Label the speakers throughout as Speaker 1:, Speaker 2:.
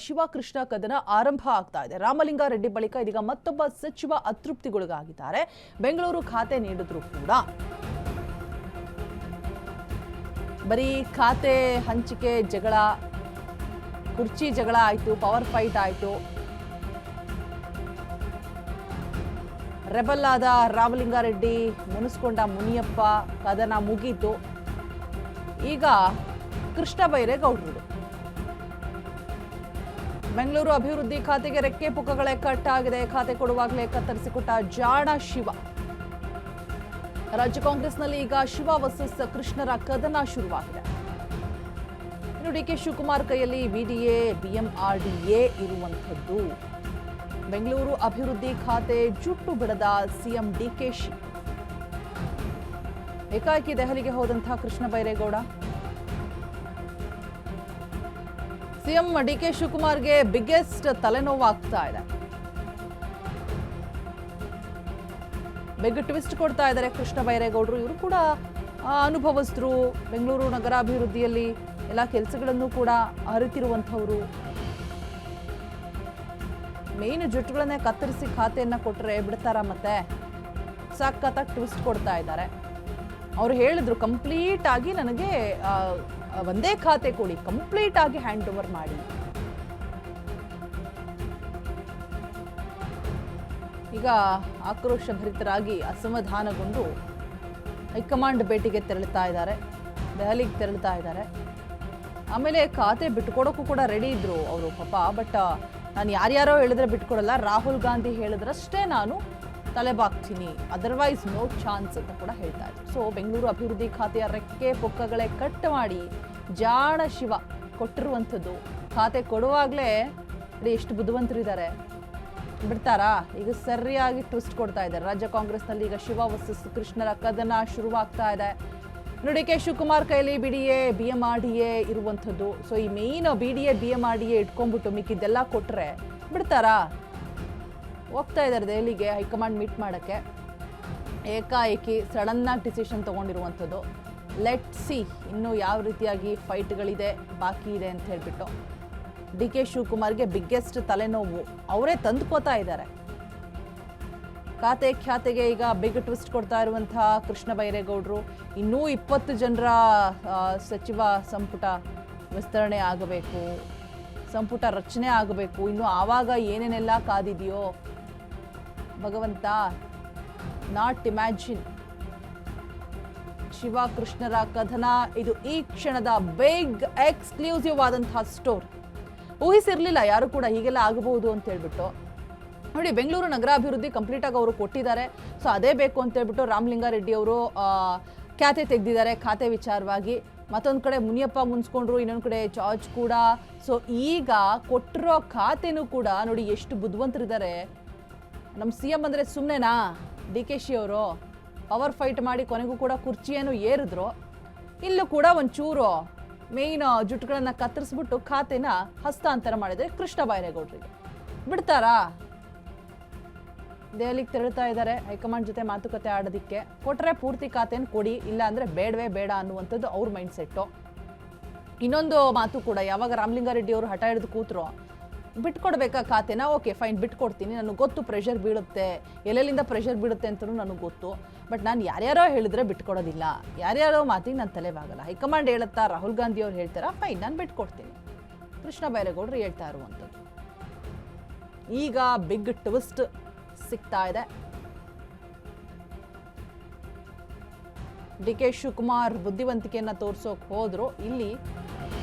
Speaker 1: ಶಿವಕೃಷ್ಣ ಕದನ ಆರಂಭ ಆಗ್ತಾ ಇದೆ. ರಾಮಲಿಂಗಾರೆಡ್ಡಿ ಬಳಿಕ ಇದೀಗ ಮತ್ತೊಬ್ಬ ಸಚಿವ ಅತೃಪ್ತಿಗೊಳಗಾಗಿದ್ದಾರೆ. ಬೆಂಗಳೂರು ಖಾತೆ ನೀಡಿದ್ರು ಕೂಡ ಬರೀ ಖಾತೆ ಹಂಚಿಕೆ ಜಗಳ, ಕುರ್ಚಿ ಜಗಳ ಆಯ್ತು, ಪವರ್ ಫೈಟ್ ಆಯ್ತು. ರೆಬಲ್ ಆದ ರಾಮಲಿಂಗಾರೆಡ್ಡಿ ಮುನಿಸ್ಕೊಂಡ ಮುನಿಯಪ್ಪ ಕದನ ಮುಗೀತು. ಈಗ ಕೃಷ್ಣ ಬೈರೇಗೌಡರು ಬೆಂಗಳೂರು ಅಭಿವೃದ್ಧಿ ಖಾತೆಗೆ ರೆಕ್ಕೆ ಪುಕ್ಕಗಳೇ ಕಟ್ಟಾಗಿದೆ. ಖಾತೆ ಕೊಡುವಾಗಲೇ ಕತ್ತರಿಸಿಕೊಟ್ಟ ಜಾಣ ಶಿವ. ರಾಜ್ಯ ಕಾಂಗ್ರೆಸ್ನಲ್ಲಿ ಈಗ ಶಿವ ವರ್ಸಸ್ ಕೃಷ್ಣರ ಕದನ ಶುರುವಾಗಿದೆ. ಇನ್ನು ಡಿಕೆ ಶಿವಕುಮಾರ್ ಕೈಯಲ್ಲಿ ಬಿಡಿಎ ಬಿಎಂಆರ್ಡಿಎ ಇರುವಂಥದ್ದು. ಬೆಂಗಳೂರು ಅಭಿವೃದ್ಧಿ ಖಾತೆ ಜುಟ್ಟು ಬಿಡದ ಸಿಎಂ ಡಿಕೆಶಿ. ಏಕಾಏಕಿ ದೆಹಲಿಗೆ ಹೋದಂತಹ ಕೃಷ್ಣ ಬೈರೇಗೌಡ ಸಿಎಂ ಡಿಕೆ ಶಿವಕುಮಾರ್ಗೆ ಬಿಗ್ಗೆಸ್ಟ್ ತಲೆನೋವಾಗ್ತಾ ಇದೆ. ಬಿಗ್ ಟ್ವಿಸ್ಟ್ ಕೊಡ್ತಾ ಇದ್ದಾರೆ ಕೃಷ್ಣ ಬೈರೇಗೌಡರು. ಇವರು ಕೂಡ ಅನುಭವಸ್ಥರು, ಬೆಂಗಳೂರು ನಗರಾಭಿವೃದ್ಧಿಯಲ್ಲಿ ಎಲ್ಲ ಕೆಲಸಗಳನ್ನು ಕೂಡ ಅರಿತಿರುವಂಥವರು. ಮೇನ್ ಜುಟ್ಟುಗಳನ್ನೇ ಕತ್ತರಿಸಿ ಖಾತೆಯನ್ನ ಕೊಟ್ಟರೆ ಬಿಡ್ತಾರ? ಮತ್ತೆ ಸಖತ್ತಾಗಿ ಟ್ವಿಸ್ಟ್ ಕೊಡ್ತಾ ಇದ್ದಾರೆ. ಅವ್ರು ಹೇಳಿದ್ರು ಕಂಪ್ಲೀಟ್ ಆಗಿ ನನಗೆ ಒಂದೇ ಖಾತೆ ಕೊಡಿ, ಕಂಪ್ಲೀಟ್ ಆಗಿ ಹ್ಯಾಂಡ್ ಓವರ್ ಮಾಡಿ. ಈಗ ಆಕ್ರೋಶ ಭರಿತರಾಗಿ ಅಸಮಾಧಾನಗೊಂಡು ಹೈಕಮಾಂಡ್ ಭೇಟಿಗೆ ತೆರಳುತ್ತಾ ಇದ್ದಾರೆ, ದೆಹಲಿಗೆ ತೆರಳುತ್ತಾ ಇದ್ದಾರೆ. ಆಮೇಲೆ ಖಾತೆ ಬಿಟ್ಕೊಡೋಕ್ಕೂ ಕೂಡ ರೆಡಿ ಇದ್ರು ಅವರು ಪಾಪ. ಬಟ್ ನಾನು ಯಾರ್ಯಾರೋ ಹೇಳಿದ್ರೆ ಬಿಟ್ಕೊಡಲ್ಲ, ರಾಹುಲ್ ಗಾಂಧಿ ಹೇಳಿದ್ರಷ್ಟೇ ನಾನು ತಲೆಬಾಗ್ತೀನಿ, ಅದರ್ವೈಸ್ ನೋ ಚಾನ್ಸ್ ಅಂತ ಕೂಡ ಹೇಳ್ತಾ ಇದ್ರು. ಸೊ ಬೆಂಗಳೂರು ಅಭಿವೃದ್ಧಿ ಖಾತೆಯ ರೆಕ್ಕೆ ಪೊಕ್ಕಗಳೇ ಕಟ್ ಮಾಡಿ ಜಾಣ ಶಿವ ಕೊಟ್ಟಿರುವಂಥದ್ದು. ಖಾತೆ ಕೊಡುವಾಗಲೇ ಎಷ್ಟು ಬುದ್ಧಿವಂತರಿದ್ದಾರೆ, ಬಿಡ್ತಾರಾ? ಈಗ ಸರಿಯಾಗಿ ಟ್ವಿಸ್ಟ್ ಕೊಡ್ತಾ ಇದ್ದಾರೆ. ರಾಜ್ಯ ಕಾಂಗ್ರೆಸ್ನಲ್ಲಿ ಈಗ ಶಿವ ವರ್ಸಸ್ ಕೃಷ್ಣರ ಕದನ ಶುರುವಾಗ್ತಾ ಇದೆ. ಡಿ ಕೆ ಶಿವಕುಮಾರ್ ಕೈಲಿ ಬಿಡಿಎ ಬಿಎಂಆರ್ಡಿಎ ಇರುವಂಥದ್ದು. ಸೊ ಈ ಮೇನ್ ಬಿಡಿಎ ಬಿಎಂಆರ್ಡಿಎ ಇಟ್ಕೊಂಡ್ಬಿಟ್ಟು ಮಿಕ್ಕಿದ್ದೆಲ್ಲ ಕೊಟ್ಟರೆ ಬಿಡ್ತಾರಾ? ಹೋಗ್ತಾ ಇದ್ದಾರೆ ದೆಹಲಿಗೆ ಹೈಕಮಾಂಡ್ ಮೀಟ್ ಮಾಡೋಕ್ಕೆ. ಏಕಾಏಕಿ ಸಡನ್ನಾಗಿ ಡಿಸಿಷನ್ ತೊಗೊಂಡಿರುವಂಥದ್ದು. ಲೆಟ್ ಸಿ ಇನ್ನೂ ಯಾವ ರೀತಿಯಾಗಿ ಫೈಟ್ಗಳಿದೆ, ಬಾಕಿ ಇದೆ ಅಂತ ಹೇಳ್ಬಿಟ್ಟು ಡಿ ಕೆ ಶಿವಕುಮಾರ್ಗೆ ಬಿಗ್ಗೆಸ್ಟ್ ತಲೆನೋವು ಅವರೇ ತಂದುಕೋತಾ ಇದ್ದಾರೆ. ಖಾತೆ ಖ್ಯಾತೆಗೆ ಈಗ ಬಿಗ್ ಟ್ವಿಸ್ಟ್ ಕೊಡ್ತಾ ಇರುವಂತಹ ಕೃಷ್ಣ ಬೈರೇಗೌಡರು. ಇನ್ನೂ 20 ಜನರ ಸಚಿವ ಸಂಪುಟ ವಿಸ್ತರಣೆ ಆಗಬೇಕು, ಸಂಪುಟ ರಚನೆ ಆಗಬೇಕು. ಇನ್ನು ಆವಾಗ ಏನೇನೆಲ್ಲ ಕಾದಿದೆಯೋ ಭಗವಂತ, ನಾಟ್ ಇಮ್ಯಾಜಿನ್. ಶಿವ ಕೃಷ್ಣರ ಕಥನ ಇದು ಈ ಕ್ಷಣದ ಬಿಗ್ ಎಕ್ಸ್ಕ್ಲೂಸಿವ್ ಆದಂತಹ ಸ್ಟೋರಿ. ಊಹಿಸಿರ್ಲಿಲ್ಲ ಯಾರು ಕೂಡ ಹೀಗೆಲ್ಲ ಆಗಬಹುದು ಅಂತ ಹೇಳ್ಬಿಟ್ಟು. ನೋಡಿ, ಬೆಂಗಳೂರು ನಗರಾಭಿವೃದ್ಧಿ ಕಂಪ್ಲೀಟ್ ಆಗಿ ಅವರು ಕೊಟ್ಟಿದ್ದಾರೆ. ಸೊ ಅದೇ ಬೇಕು ಅಂತ ಹೇಳ್ಬಿಟ್ಟು ರಾಮಲಿಂಗಾರೆಡ್ಡಿ ಅವರು ಖಾತೆ ತೆಗೆದಿದ್ದಾರೆ ಖಾತೆ ವಿಚಾರವಾಗಿ. ಮತ್ತೊಂದು ಕಡೆ ಮುನಿಯಪ್ಪ ಮುನ್ಸ್ಕೊಂಡ್ರು, ಇನ್ನೊಂದು ಕಡೆ ಜಾರ್ಜ್ ಕೂಡ. ಸೊ ಈಗ ಕೊಟ್ಟಿರೋ ಖಾತೆನೂ ಕೂಡ ನೋಡಿ ಎಷ್ಟು ಬುದ್ಧಿವಂತರಿದ್ದಾರೆ. ನಮ್ಮ ಸಿಎಂ ಅಂದರೆ ಸುಮ್ಮನೆನಾ? ಡಿ ಕೆ ಶಿ ಅವರು ಪವರ್ ಫೈಟ್ ಮಾಡಿ ಕೊನೆಗೂ ಕೂಡ ಕುರ್ಚಿಯನ್ನು ಏರಿದ್ರು. ಇಲ್ಲೂ ಕೂಡ ಒಂಚೂರು ಮೇಯ್ನ್ ಜುಟ್ಟುಗಳನ್ನು ಕತ್ತರಿಸ್ಬಿಟ್ಟು ಖಾತೆನ ಹಸ್ತಾಂತರ ಮಾಡಿದರೆ ಕೃಷ್ಣ ಬೈರೇಗೌಡರಿಗೆ. ಬಿಡ್ತಾರಾ? ದೆಹಲಿಗೆ ತೆರಳುತ್ತಾ ಇದ್ದಾರೆ ಹೈಕಮಾಂಡ್ ಜೊತೆ ಮಾತುಕತೆ ಆಡೋದಕ್ಕೆ. ಕೊಟ್ಟರೆ ಪೂರ್ತಿ ಖಾತೆಯನ್ನು ಕೊಡಿ, ಇಲ್ಲ ಅಂದರೆ ಬೇಡವೇ ಬೇಡ ಅನ್ನುವಂಥದ್ದು ಅವ್ರ ಮೈಂಡ್ ಸೆಟ್ಟು. ಇನ್ನೊಂದು ಮಾತು ಕೂಡ, ಯಾವಾಗ ರಾಮಲಿಂಗಾರೆಡ್ಡಿ ಅವರು ಹಠ ಹಿಡಿದು ಕೂತರು, ಬಿಟ್ಕೊಡ್ಬೇಕಾ ಖಾತೆನ? ಓಕೆ ಫೈನ್, ಬಿಟ್ಕೊಡ್ತೀನಿ, ನನಗೆ ಗೊತ್ತು ಪ್ರೆಷರ್ ಬೀಳುತ್ತೆ, ಎಲ್ಲೆಲ್ಲಿಂದ ಪ್ರೆಷರ್ ಬೀಳುತ್ತೆ ಅಂತಲೂ ನನಗೆ ಗೊತ್ತು. ಬಟ್ ನಾನು ಯಾರ್ಯಾರೋ ಹೇಳಿದ್ರೆ ಬಿಟ್ಕೊಡೋದಿಲ್ಲ, ಯಾರ್ಯಾರೋ ಮಾತಿಗೆ ನಾನು ತಲೆವಾಗಲ್ಲ. ಹೈಕಮಾಂಡ್ ಹೇಳುತ್ತಾ, ರಾಹುಲ್ ಗಾಂಧಿ ಅವ್ರು ಹೇಳ್ತಾರಾ, ಫೈನ್ ನಾನು ಬಿಟ್ಕೊಡ್ತೀನಿ. ಕೃಷ್ಣ ಬೈರೇಗೌಡರು ಹೇಳ್ತಾ ಇರುವಂಥದ್ದು. ಈಗ ಬಿಗ್ ಟ್ವಿಸ್ಟ್ ಸಿಗ್ತಾ ಇದೆ. ಡಿ ಕೆ ಶಿವಕುಮಾರ್ ಬುದ್ಧಿವಂತಿಕೆಯನ್ನ ತೋರಿಸೋಕೆ ಹೋದ್ರು, ಇಲ್ಲಿ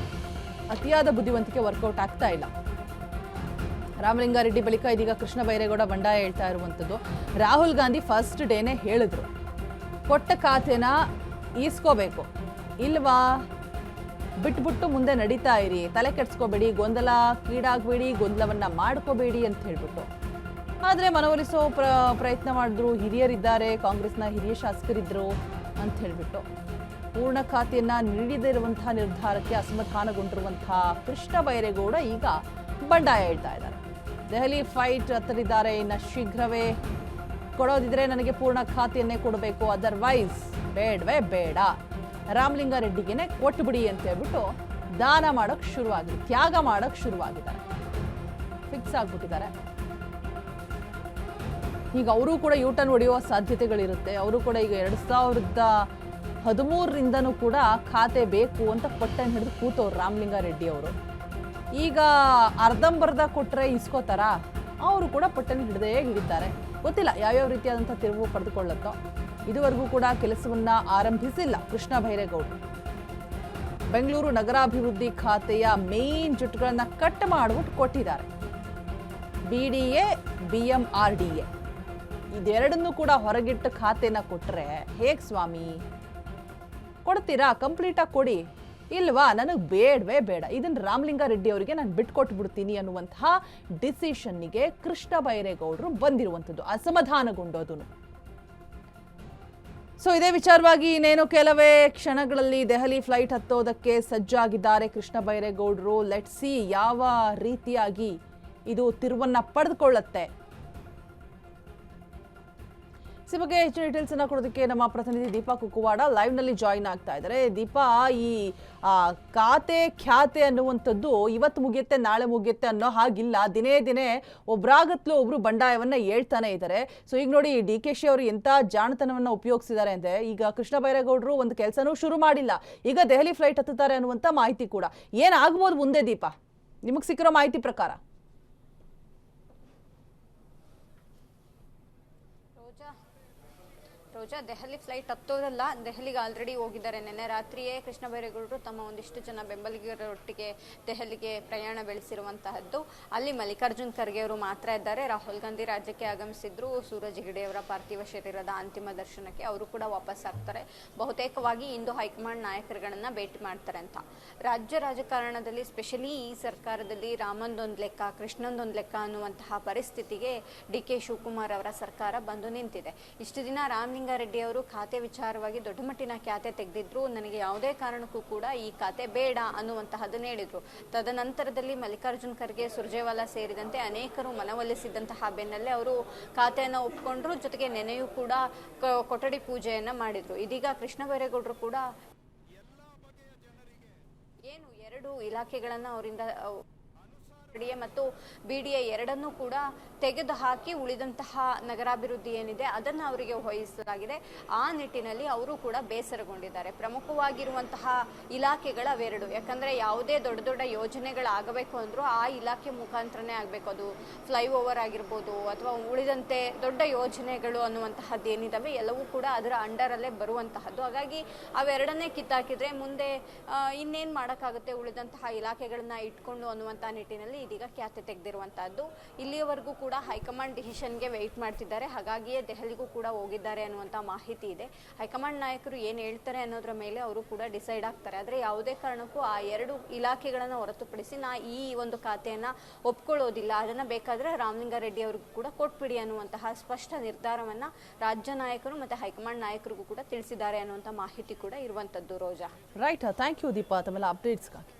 Speaker 1: ಅತಿಯಾದ ಬುದ್ಧಿವಂತಿಕೆ ವರ್ಕೌಟ್ ಆಗ್ತಾ ಇಲ್ಲ. ರಾಮಲಿಂಗಾರೆಡ್ಡಿ ಬಳಿಕ ಇದೀಗ ಕೃಷ್ಣ ಬೈರೇಗೌಡ ಬಂಡಾಯ ಹೇಳ್ತಾ ಇರುವಂಥದ್ದು. ರಾಹುಲ್ ಗಾಂಧಿ ಫಸ್ಟ್ ಡೇನೆ ಹೇಳಿದ್ರು, ಕೊಟ್ಟ ಖಾತೆನ ಈಸ್ಕೋಬೇಕು, ಇಲ್ವಾ ಬಿಟ್ಬಿಟ್ಟು ಮುಂದೆ ನಡೀತಾ ಇರಿ, ತಲೆ ಕೆಡ್ಸ್ಕೋಬೇಡಿ, ಕೀಡಾಗಬೇಡಿ, ಗೊಂದಲವನ್ನ ಮಾಡ್ಕೋಬೇಡಿ ಅಂತ ಹೇಳ್ಬಿಟ್ಟು. ಆದರೆ ಮನವೊಲಿಸೋ ಪ್ರಯತ್ನ ಮಾಡಿದ್ರು. ಹಿರಿಯರಿದ್ದಾರೆ, ಕಾಂಗ್ರೆಸ್ನ ಹಿರಿಯ ಶಾಸಕರಿದ್ರು ಅಂತ ಹೇಳ್ಬಿಟ್ಟು ಪೂರ್ಣ ಖಾತೆಯನ್ನ ನೀಡದಿರುವಂತಹ ನಿರ್ಧಾರಕ್ಕೆ ಅಸಮಾಧಾನಗೊಂಡಿರುವಂತಹ ಕೃಷ್ಣ ಬೈರೇಗೌಡ ಈಗ ಬಂಡಾಯ ಹೇಳ್ತಾ ಇದ್ದಾರೆ. ದೆಹಲಿ ಫೈಟ್ ಹತ್ತಲಿದ್ದಾರೆ. ಇನ್ನು ಶೀಘ್ರವೇ ಕೊಡೋದಿದ್ರೆ ನನಗೆ ಪೂರ್ಣ ಖಾತೆಯನ್ನೇ ಕೊಡಬೇಕು, ಅದರ್ವೈಸ್ ಬೇಡವೇ ಬೇಡ, ರಾಮಲಿಂಗಾರೆಡ್ಡಿಗೆನೆ ಕೊಟ್ಟುಬಿಡಿ ಅಂತ ಹೇಳ್ಬಿಟ್ಟು ದಾನ ಮಾಡೋಕ್ಕೆ ಶುರುವಾಗಿದೆ, ತ್ಯಾಗ ಮಾಡೋಕ್ಕೆ ಶುರುವಾಗಿದ್ದಾರೆ. ಫಿಕ್ಸ್ ಆಗಿಬಿಟ್ಟಿದ್ದಾರೆ. ಈಗ ಅವರು ಕೂಡ ಯೂಟರ್ನ್ ಹೊಡೆಯುವ ಸಾಧ್ಯತೆಗಳಿರುತ್ತೆ. ಅವರು ಕೂಡ ಈಗ 2013ರಿಂದನೂ ಕೂಡ ಖಾತೆ ಬೇಕು ಅಂತ ಪಟ್ಟನ್ನು ಹಿಡಿದು ಕೂತವ್ರು ರಾಮಲಿಂಗಾರೆಡ್ಡಿ ಅವರು. ಈಗ ಅರ್ಧಂಬರ್ಧ ಕೊಟ್ಟರೆ ಇಸ್ಕೋತಾರ, ಅವರು ಕೂಡ ಪಟ್ಟನ್ನು ಹಿಡಿದಿದ್ದಾರೆ. ಗೊತ್ತಿಲ್ಲ ಯಾವ್ಯಾವ ರೀತಿಯಾದಂಥ ತಿರುವು ಪಡೆದುಕೊಳ್ಳುತ್ತೋ. ಇದುವರೆಗೂ ಕೂಡ ಕೆಲಸವನ್ನ ಆರಂಭಿಸಿಲ್ಲ ಕೃಷ್ಣ ಬೈರೇಗೌಡರು. ಬೆಂಗಳೂರು ನಗರಾಭಿವೃದ್ಧಿ ಖಾತೆಯ ಮೇನ್ ಜುಟ್ಗಳನ್ನ ಕಟ್ ಮಾಡಿಬಿಟ್ಟು ಕೊಟ್ಟಿದ್ದಾರೆ. BDA BMRDA ಇದೆರಡನ್ನೂ ಕೂಡ ಹೊರಗಿಟ್ಟು ಖಾತೆನ ಕೊಟ್ಟರೆ ಹೇಗೆ ಸ್ವಾಮಿ ಕೊಡ್ತೀರಾ? ಕಂಪ್ಲೀಟಾಗಿ ಕೊಡಿ. ಇಲ್ವಾ, ನನಗೆ ಬೇಡವೇ ಬೇಡ, ಇದನ್ನು ರಾಮಲಿಂಗಾರೆಡ್ಡಿ ಅವರಿಗೆ ನಾನು ಬಿಟ್ಕೊಟ್ಬಿಡ್ತೀನಿ ಅನ್ನುವಂತಹ ಡಿಸಿಷನ್ನಿಗೆ ಕೃಷ್ಣ ಬೈರೇಗೌಡರು ಬಂದಿರುವಂಥದ್ದು, ಅಸಮಾಧಾನಗೊಂಡೋದು. ಸೊ ಇದೇ ವಿಚಾರವಾಗಿ ಇನ್ನೇನು ಕೆಲವೇ ಕ್ಷಣಗಳಲ್ಲಿ ದೆಹಲಿ ಫ್ಲೈಟ್ ಹತ್ತೋದಕ್ಕೆ ಸಜ್ಜಾಗಿದ್ದಾರೆ ಕೃಷ್ಣ ಬೈರೇಗೌಡರು. ಲೆಟ್ಸ್ ಸಿ ಯಾವ ರೀತಿಯಾಗಿ ಇದು ತಿರುವನ್ನ ಪಡೆದುಕೊಳ್ಳುತ್ತೆ. ಈ ಬಗ್ಗೆ ಹೆಚ್ಚಿನ ಡೀಟೇಲ್ಸ್ ಅನ್ನ ಕೊಡೋದಕ್ಕೆ ನಮ್ಮ ಪ್ರತಿನಿಧಿ ದೀಪಾ ಕುಕ್ಕುವಾಡ ಲೈವ್ ನಲ್ಲಿ ಜಾಯಿನ್ ಆಗ್ತಾ ಇದ್ದಾರೆ. ದೀಪಾ, ಈ ಖಾತೆ ಖ್ಯಾತೆ ಅನ್ನುವಂಥದ್ದು ಇವತ್ತು ಮುಗಿಯುತ್ತೆ ನಾಳೆ ಮುಗಿಯುತ್ತೆ ಅನ್ನೋ ಹಾಗಿಲ್ಲ. ದಿನೇ ದಿನೇ ಒಬ್ರಾಗತ್ಲು ಒಬ್ರು ಬಂಡಾಯವನ್ನ ಹೇಳ್ತಾನೆ ಇದ್ದಾರೆ. ಸೊ ಈಗ ನೋಡಿ DKಶ ಅವರು ಎಂತ ಜಾಣತನವನ್ನ ಉಪಯೋಗಿಸಿದ್ದಾರೆ ಅಂದ್ರೆ, ಈಗ ಕೃಷ್ಣ ಬೈರೇಗೌಡರು ಒಂದು ಕೆಲಸನೂ ಶುರು ಮಾಡಿಲ್ಲ, ಈಗ ದೆಹಲಿ ಫ್ಲೈಟ್ ಹತ್ತುತ್ತಾರೆ ಅನ್ನುವಂಥ ಮಾಹಿತಿ ಕೂಡ. ಏನಾಗ್ಬೋದು ಮುಂದೆ ದೀಪಾ, ನಿಮಗೆ ಸಿಕ್ಕಿರೋ ಮಾಹಿತಿ ಪ್ರಕಾರ?
Speaker 2: ರೋಜಾ, ದೆಹಲಿ ಫ್ಲೈಟ್ ಹತ್ತೋದಲ್ಲ, ದೆಹಲಿಗೆ ಆಲ್ರೆಡಿ ಹೋಗಿದ್ದಾರೆ. ನಿನ್ನೆ ರಾತ್ರಿಯೇ ಕೃಷ್ಣ ಬೈರೇಗೌಡರು ತಮ್ಮ ಒಂದಿಷ್ಟು ಜನ ಬೆಂಬಲಿಗರೊಟ್ಟಿಗೆ ದೆಹಲಿಗೆ ಪ್ರಯಾಣ ಬೆಳೆಸಿರುವಂತಹದ್ದು. ಅಲ್ಲಿ ಮಲ್ಲಿಕಾರ್ಜುನ್ ಖರ್ಗೆ ಅವರು ಮಾತ್ರ ಇದ್ದಾರೆ. ರಾಹುಲ್ ಗಾಂಧಿ ರಾಜ್ಯಕ್ಕೆ ಆಗಮಿಸಿದ್ರು. ಸೂರಜ್ ಹೆಗಡೆಯವರ ಪಾರ್ಥಿವ ಶರೀರದ ಅಂತಿಮ ದರ್ಶನಕ್ಕೆ ಅವರು ಕೂಡ ವಾಪಸ್ ಆಗ್ತಾರೆ. ಬಹುತೇಕವಾಗಿ ಇಂದು ಹೈಕಮಾಂಡ್ ನಾಯಕರುಗಳನ್ನ ಭೇಟಿ ಮಾಡ್ತಾರೆ ಅಂತ. ರಾಜ್ಯ ರಾಜಕಾರಣದಲ್ಲಿ ಸ್ಪೆಷಲಿ ಈ ಸರ್ಕಾರದಲ್ಲಿ ರಾಮಂದೊಂದು ಲೆಕ್ಕ, ಕೃಷ್ಣಂದೊಂದು ಲೆಕ್ಕ ಅನ್ನುವಂತಹ ಪರಿಸ್ಥಿತಿಗೆ DK ಶಿವಕುಮಾರ್ ಅವರ ಸರ್ಕಾರ ಬಂದು ನಿಂತಿದೆ. ಇಷ್ಟು ದಿನ ರಾಮಲಿಂಗಾರೆಡ್ಡಿ ಅವರು ಖಾತೆ ವಿಚಾರವಾಗಿ ದೊಡ್ಡ ಮಟ್ಟಿನ ಖ್ಯಾತೆ ತೆಗೆದಿದ್ರು. ನನಗೆ ಯಾವುದೇ ಕಾರಣಕ್ಕೂ ಕೂಡ ಈ ಖಾತೆ ಬೇಡ ಅನ್ನುವಂತಹದನ್ನ ಹೇಳಿದ್ರು. ತದನಂತರದಲ್ಲಿ ಮಲ್ಲಿಕಾರ್ಜುನ್ ಖರ್ಗೆ, ಸುರ್ಜೇವಾಲಾ ಸೇರಿದಂತೆ ಅನೇಕರು ಮನವೊಲಿಸಿದಂತಹ ಬೆನ್ನಲ್ಲೇ ಅವರು ಖಾತೆಯನ್ನು ಒಪ್ಪಿಕೊಂಡ್ರು. ಜೊತೆಗೆ ನೆನೆಯೂ ಕೂಡ ಕೊಠಡಿ ಪೂಜೆಯನ್ನ ಮಾಡಿದ್ರು. ಇದೀಗ ಕೃಷ್ಣ ಬೈರೇಗೌಡರು ಕೂಡ ಏನು 2 ಇಲಾಖೆಗಳನ್ನ ಅವರಿಂದ ಮತ್ತು BDA ಎರಡನ್ನೂ ಕೂಡ ತೆಗೆದುಹಾಕಿ ಉಳಿದಂತಹ ನಗರಾಭಿವೃದ್ಧಿ ಏನಿದೆ ಅದನ್ನ ಅವರಿಗೆ ವಹಿಸಲಾಗಿದೆ. ಆ ನಿಟ್ಟಿನಲ್ಲಿ ಅವರು ಕೂಡ ಬೇಸರಗೊಂಡಿದ್ದಾರೆ. ಪ್ರಮುಖವಾಗಿರುವಂತಹ ಇಲಾಖೆಗಳ ಅವೆರಡು. ಯಾಕಂದ್ರೆ ಯಾವುದೇ ದೊಡ್ಡ ದೊಡ್ಡ ಯೋಜನೆಗಳಾಗಬೇಕು ಅಂದ್ರೂ ಆ ಇಲಾಖೆ ಮುಖಾಂತರನೇ ಆಗಬೇಕು. ಅದು ಫ್ಲೈಓವರ್ ಆಗಿರ್ಬೋದು ಅಥವಾ ಉಳಿದಂತೆ ದೊಡ್ಡ ಯೋಜನೆಗಳು ಅನ್ನುವಂತಹದ್ದು ಏನಿದಾವೆ ಎಲ್ಲವೂ ಕೂಡ ಅದರ ಅಂಡರಲ್ಲೇ ಬರುವಂತಹದ್ದು. ಹಾಗಾಗಿ ಅವೆರಡನ್ನೇ ಕಿತ್ತಾಕಿದ್ರೆ ಮುಂದೆ ಇನ್ನೇನ್ ಮಾಡೋಕ್ಕಾಗುತ್ತೆ ಉಳಿದಂತಹ ಇಲಾಖೆಗಳನ್ನ ಇಟ್ಕೊಂಡು ಅನ್ನುವಂತಹ ನಿಟ್ಟಿನಲ್ಲಿ ಇದೀಗ ಖ್ಯಾತೆ ತೆಗೆದಿರುವಂತಹದ್ದು. ಇಲ್ಲಿಯವರೆಗೂ ಕೂಡ ಹೈಕಮಾಂಡ್ ಡಿಸಿಷನ್ಗೆ ವೆಯ್ಟ್ ಮಾಡ್ತಿದ್ದಾರೆ. ಹಾಗಾಗಿಯೇ ದೆಹಲಿಗೂ ಕೂಡ ಹೋಗಿದ್ದಾರೆ ಅನ್ನುವಂಥ ಮಾಹಿತಿ ಇದೆ. ಹೈಕಮಾಂಡ್ ನಾಯಕರು ಏನು ಹೇಳ್ತಾರೆ ಅನ್ನೋದ್ರ ಮೇಲೆ ಅವರು ಕೂಡ ಡಿಸೈಡ್ ಆಗ್ತಾರೆ. ಆದರೆ ಯಾವುದೇ ಕಾರಣಕ್ಕೂ ಆ 2 ಇಲಾಖೆಗಳನ್ನು ಹೊರತುಪಡಿಸಿ ಈ ಒಂದು ಖಾತೆಯನ್ನ ಒಪ್ಕೊಳ್ಳೋದಿಲ್ಲ, ಅದನ್ನ ಬೇಕಾದ್ರೆ ರಾಮಲಿಂಗಾರೆಡ್ಡಿ ಅವ್ರಿಗೂ ಕೂಡ ಕೊಟ್ಬಿಡಿ ಅನ್ನುವಂತಹ ಸ್ಪಷ್ಟ ನಿರ್ಧಾರವನ್ನ ರಾಜ್ಯ ನಾಯಕರು ಮತ್ತೆ ಹೈಕಮಾಂಡ್ ನಾಯಕರಿಗೂ ಕೂಡ ತಿಳಿಸಿದ್ದಾರೆ ಅನ್ನುವಂಥ ಮಾಹಿತಿ ಕೂಡ ಇರುವಂತದ್ದು. ರೋಜಾ,
Speaker 1: ರೈಟ್, ಥ್ಯಾಂಕ್ ಯು ದೀಪಾ ತಮ್ಮೆಲ್ಲ ಅಪ್ಡೇಟ್ಸ್ಗಾಗಿ.